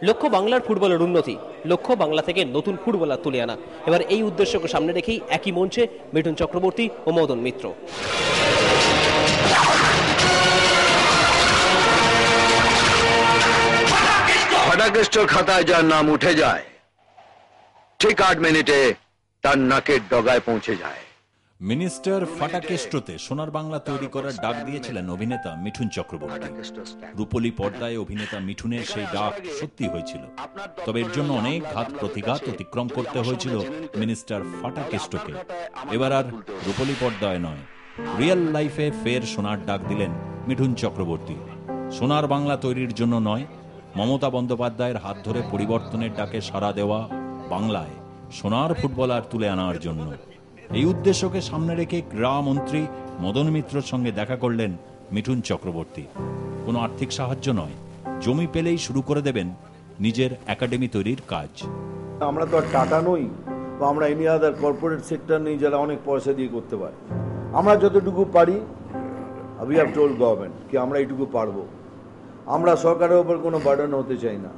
লক্ষ্য বাংলার ফুটবলের উন্নতি, লক্ষ্য বাংলা থেকে নতুন ফুটবলার তুলে আনা। এবার এই উদ্দেশ্যকে সামনে রেখেই একই মঞ্চে মিঠুন চক্রবর্তী ও মদন মিত্র। ফাটাকেস্টর খাতায় যার নাম উঠে যায়, ঠিক 8 মিনিটে তার নাকের ডগায় পৌঁছে যায়। মিনিস্টার ফাটাকেস্টতে সোনার বাংলা তৈরি করার ডাক দিয়েছিলেন অভিনেতা মিঠুন চক্রবর্তী। রূপলী পর্দায় অভিনেতা মিঠুনের সেই ডাক সত্যি হয়েছিল, তবে এর জন্য অনেক ঘাত প্রতিঘাত অতিক্রম করতে হয়েছিল মিনিস্টার ফাটাকেস্টকে। এবার আর রূপলী পর্দায় নয়, রিয়েল লাইফে ফের সোনার ডাক দিলেন মিঠুন চক্রবর্তী। সোনার বাংলা তৈরির জন্য নয়, মমতা বন্দ্যোপাধ্যায়ের হাত ধরে পরিবর্তনের ডাকে সাড়া দেওয়া বাংলায় সোনার ফুটবলার তুলে আনার জন্য। এই উদ্দেশ্যকে সামনে রেখে ক্রীড়ামন্ত্রী মদন মিত্রর সঙ্গে দেখা করলেন মিঠুন চক্রবর্তী। কোনো আর্থিক সাহায্য নয়, জমি পেলেই শুরু করে দেবেন নিজের একাডেমি তৈরির কাজ। আমরা তো আর টাটা নই বা আমরা এনি আদার কর্পোরেট সেক্টর নেই যারা অনেক পয়সা দিয়ে করতে পারে। আমরা যতটুকু পারি, উই হ্যাভ টোল্ড গভর্নমেন্ট কি আমরা এইটুকু পারবো। আমরা সরকারের ওপর কোনো বার্ডেন হতে চাই না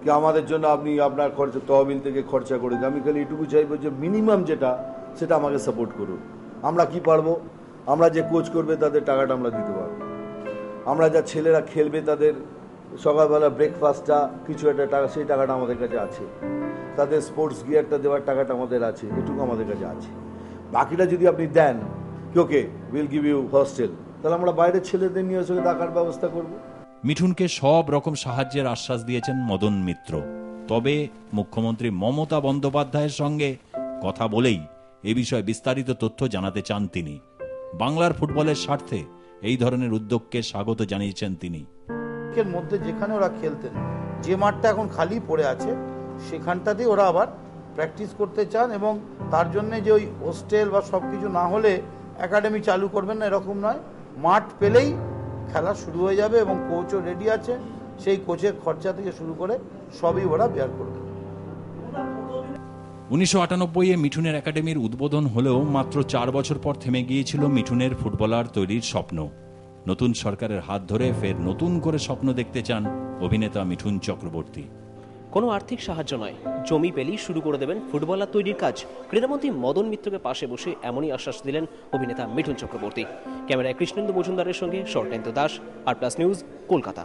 কি আমাদের জন্য আপনি আপনার খরচা তহবিল থেকে খরচা করে দিন। আমি খালি এটুকু চাইবো যে মিনিমাম যেটা সেটা আমাকে সাপোর্ট করুন। আমরা কি পারবো, আমরা যে কোচ করবে তাদের টাকাটা আমরা দিতে পারবো, আমরা যা ছেলেরা খেলবে তাদের সকালবেলা ব্রেকফাস্টটা কিছু একটা টাকা সেই টাকাটা আমাদের কাছে আছে, তাদের স্পোর্টস গিয়ারটা দেওয়ার টাকাটা আমাদের আছে, এটুকু আমাদের কাছে আছে। বাকিটা যদি আপনি দেন কি okay will give you hostel, তাহলে আমরা বাইরের ছেলেদের নিয়ে এসে টাকার ব্যবস্থা করব। মিঠুনকে সব রকম সাহায্যের আশ্বাস দিয়েছেন মদন মিত্র। তবে মুখ্যমন্ত্রী মমতা বন্দ্যোপাধ্যায়ের সঙ্গে কথা বলেই এ বিষয়ে বিস্তারিত তথ্য জানাতে চান তিনি। বাংলার ফুটবলের স্বার্থে এই ধরনের উদ্যোগকে স্বাগত জানিয়েছেন তিনি। এর মধ্যে যেখানে ওরা খেলতেন, যে মাঠটা এখন খালি পড়ে আছে সেখানটাতেই ওরা আবার প্র্যাকটিস করতে চান, এবং তার জন্য যে ওই হোস্টেল বা সব কিছু না হলে একাডেমি চালু করবেন না এরকম নয়, মাঠ পেলেই খেলা শুরু হয়ে যাবে এবং কোচও রেডি আছে। সেই কোচের খরচা থেকে শুরু করে সবই ওরা বেয়ার করবে। 1998-এ মিঠুনের একাডেমির উদ্বোধন হলেও মাত্র 4 বছর পর থেমে গিয়েছিল মিঠুনের ফুটবলার তৈরির স্বপ্ন। নতুন সরকারের হাত ধরে ফের নতুন করে স্বপ্ন দেখতে চান অভিনেতা মিঠুন চক্রবর্তী। কোনো আর্থিক সাহায্য নয়, জমি পেলেই শুরু করে দেবেন ফুটবলার তৈরির কাজ। ক্রীড়ামন্ত্রী মদন মিত্রকে পাশে বসে এমনই আশ্বাস দিলেন অভিনেতা মিঠুন চক্রবর্তী। ক্যামেরায় কৃষ্ণেন্দু মজুমদারের সঙ্গে শরতেন্দু দাস, আর প্লাস নিউজ, কলকাতা।